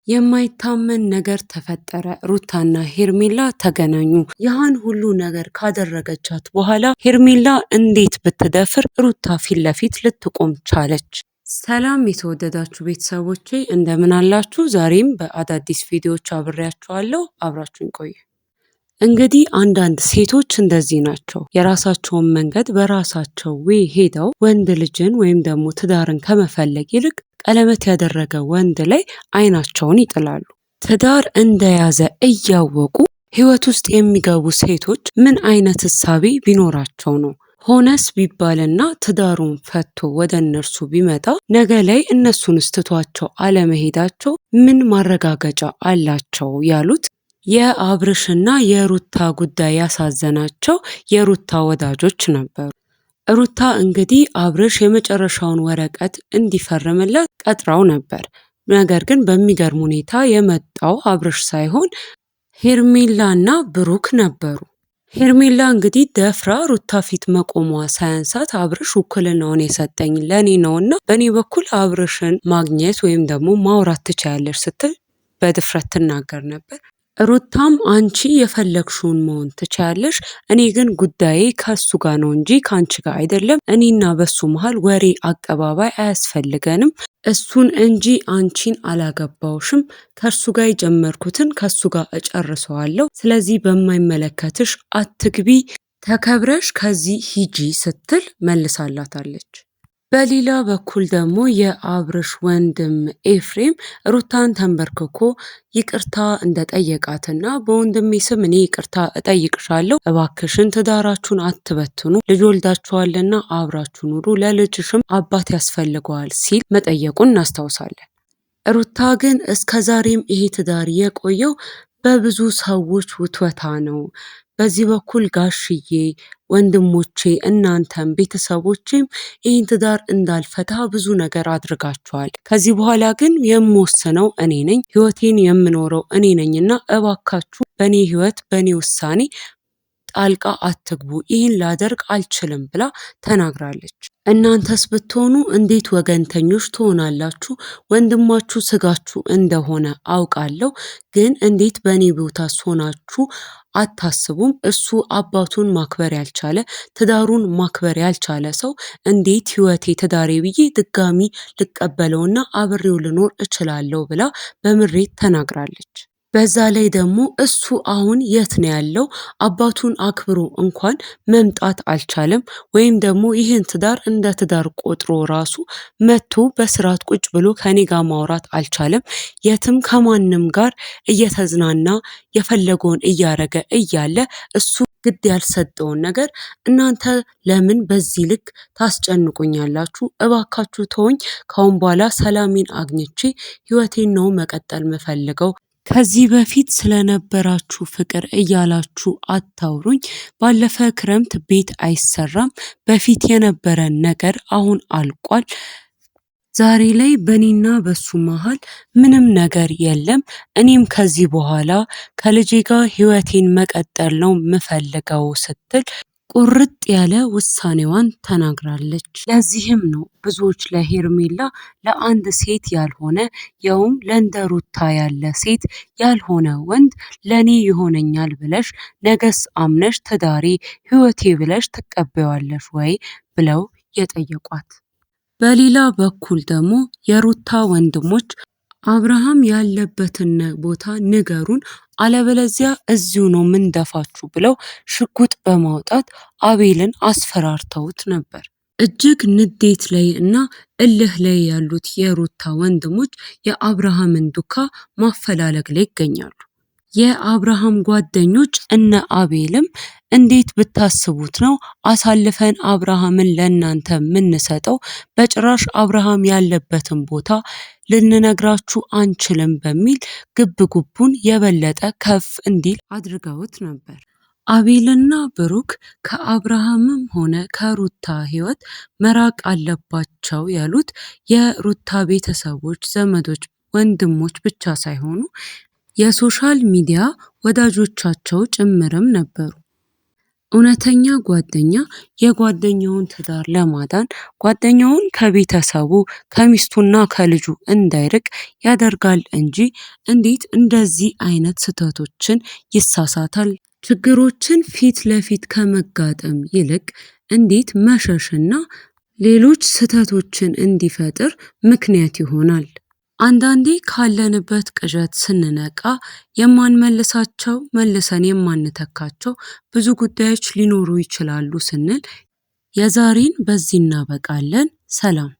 የማይታመን ነገር ተፈጠረ። ሩታና ሄርሜላ ተገናኙ። ያህን ሁሉ ነገር ካደረገቻት በኋላ ሄርሜላ እንዴት ብትደፍር ሩታ ፊት ለፊት ልትቆም ቻለች? ሰላም የተወደዳችሁ ቤተሰቦቼ እንደምን አላችሁ? ዛሬም በአዳዲስ ቪዲዮዎች አብሬያችኋለሁ። አብራችሁን ቆዩ። እንግዲህ አንዳንድ ሴቶች እንደዚህ ናቸው። የራሳቸውን መንገድ በራሳቸው ሄደው ወንድ ልጅን ወይም ደግሞ ትዳርን ከመፈለግ ይልቅ ቀለበት ያደረገ ወንድ ላይ አይናቸውን ይጥላሉ። ትዳር እንደያዘ እያወቁ ህይወት ውስጥ የሚገቡ ሴቶች ምን አይነት እሳቤ ቢኖራቸው ነው? ሆነስ ቢባልና ትዳሩን ፈቶ ወደ እነርሱ ቢመጣ ነገ ላይ እነሱን ስትቷቸው አለመሄዳቸው ምን ማረጋገጫ አላቸው? ያሉት የአብርሽና የሩታ ጉዳይ ያሳዘናቸው የሩታ ወዳጆች ነበሩ። ሩታ እንግዲህ አብርሽ የመጨረሻውን ወረቀት እንዲፈርምላት ቀጥራው ነበር። ነገር ግን በሚገርም ሁኔታ የመጣው አብርሽ ሳይሆን ሄርሜላና ብሩክ ነበሩ። ሄርሜላ እንግዲህ ደፍራ ሩታ ፊት መቆሟ ሳያንሳት አብርሽ ውክልናውን የሰጠኝ ለኔ ነውና በእኔ በኩል አብርሽን ማግኘት ወይም ደግሞ ማውራት ትችያለሽ ስትል በድፍረት ትናገር ነበር። ሩታም አንቺ የፈለግሽውን መሆን ትችያለሽ፣ እኔ ግን ጉዳዬ ከሱ ጋር ነው እንጂ ከአንቺ ጋር አይደለም። እኔና በሱ መሀል ወሬ አቀባባይ አያስፈልገንም። እሱን እንጂ አንቺን አላገባውሽም። ከእርሱ ጋር የጀመርኩትን ከሱ ጋር እጨርሰዋለሁ። ስለዚህ በማይመለከትሽ አትግቢ፣ ተከብረሽ ከዚህ ሂጂ ስትል መልሳላታለች። በሌላ በኩል ደግሞ የአብርሽ ወንድም ኤፍሬም ሩታን ተንበርክኮ ይቅርታ እንደጠየቃትና በወንድሜ ስም እኔ ይቅርታ እጠይቅሻለሁ፣ እባክሽን ትዳራችሁን አትበትኑ፣ ልጅ ወልዳችኋልና አብራችሁ ኑሩ፣ ለልጅሽም አባት ያስፈልገዋል ሲል መጠየቁን እናስታውሳለን። ሩታ ግን እስከዛሬም ይሄ ትዳር የቆየው በብዙ ሰዎች ውትወታ ነው። በዚህ በኩል ጋሽዬ፣ ወንድሞቼ፣ እናንተም ቤተሰቦቼም ይህን ትዳር እንዳልፈታ ብዙ ነገር አድርጋችኋል። ከዚህ በኋላ ግን የምወስነው እኔ ነኝ፣ ህይወቴን የምኖረው እኔ ነኝና እባካችሁ በእኔ ህይወት በእኔ ውሳኔ ጣልቃ አትግቡ፣ ይህን ላደርግ አልችልም ብላ ተናግራለች። እናንተስ ብትሆኑ እንዴት ወገንተኞች ትሆናላችሁ? ወንድማችሁ ስጋችሁ እንደሆነ አውቃለሁ፣ ግን እንዴት በእኔ ቦታ ሆናችሁ አታስቡም? እሱ አባቱን ማክበር ያልቻለ ትዳሩን ማክበር ያልቻለ ሰው እንዴት ህይወቴ ትዳሬ ብዬ ድጋሚ ልቀበለውና አብሬው ልኖር እችላለሁ ብላ በምሬት ተናግራለች። በዛ ላይ ደግሞ እሱ አሁን የት ነው ያለው? አባቱን አክብሮ እንኳን መምጣት አልቻለም። ወይም ደግሞ ይህን ትዳር እንደ ትዳር ቆጥሮ ራሱ መጥቶ በስርዓት ቁጭ ብሎ ከኔ ጋር ማውራት አልቻለም። የትም ከማንም ጋር እየተዝናና የፈለገውን እያረገ እያለ እሱ ግድ ያልሰጠውን ነገር እናንተ ለምን በዚህ ልክ ታስጨንቁኛላችሁ? እባካችሁ ተወኝ። ካሁን በኋላ ሰላሜን አግኝቼ ህይወቴን ነው መቀጠል ምፈልገው። ከዚህ በፊት ስለነበራችሁ ፍቅር እያላችሁ አታውሩኝ። ባለፈ ክረምት ቤት አይሰራም። በፊት የነበረን ነገር አሁን አልቋል። ዛሬ ላይ በእኔና በሱ መሀል ምንም ነገር የለም። እኔም ከዚህ በኋላ ከልጄ ጋር ህይወቴን መቀጠል ነው ምፈልገው ስትል ቁርጥ ያለ ውሳኔዋን ተናግራለች። ለዚህም ነው ብዙዎች ለሄርሜላ ለአንድ ሴት ያልሆነ ያውም ለእንደ ሩታ ያለ ሴት ያልሆነ ወንድ ለኔ ይሆነኛል ብለሽ ነገስ አምነሽ ትዳሬ ህይወቴ ብለሽ ትቀበያለሽ ወይ ብለው የጠየቋት። በሌላ በኩል ደግሞ የሩታ ወንድሞች አብርሃም ያለበትን ቦታ ንገሩን፣ አለበለዚያ እዚሁ ነው ምንደፋችሁ ብለው ሽጉጥ በማውጣት አቤልን አስፈራርተውት ነበር። እጅግ ንዴት ላይ እና እልህ ላይ ያሉት የሩታ ወንድሞች የአብርሃምን ዱካ ማፈላለግ ላይ ይገኛሉ። የአብርሃም ጓደኞች እነ አቤልም እንዴት ብታስቡት ነው አሳልፈን አብርሃምን ለእናንተ የምንሰጠው? በጭራሽ አብርሃም ያለበትን ቦታ ልንነግራችሁ አንችልም በሚል ግብጉቡን የበለጠ ከፍ እንዲል አድርገውት ነበር። አቤልና ብሩክ ከአብርሃምም ሆነ ከሩታ ህይወት መራቅ አለባቸው ያሉት የሩታ ቤተሰቦች፣ ዘመዶች፣ ወንድሞች ብቻ ሳይሆኑ የሶሻል ሚዲያ ወዳጆቻቸው ጭምርም ነበሩ። እውነተኛ ጓደኛ የጓደኛውን ትዳር ለማዳን ጓደኛውን ከቤተሰቡ ከሚስቱና ከልጁ እንዳይርቅ ያደርጋል እንጂ እንዴት እንደዚህ አይነት ስህተቶችን ይሳሳታል? ችግሮችን ፊት ለፊት ከመጋጠም ይልቅ እንዴት መሸሽና ሌሎች ስህተቶችን እንዲፈጥር ምክንያት ይሆናል? አንዳንዴ ካለንበት ቅዠት ስንነቃ የማንመልሳቸው መልሰን የማንተካቸው ብዙ ጉዳዮች ሊኖሩ ይችላሉ ስንል የዛሬን በዚህ እናበቃለን። ሰላም።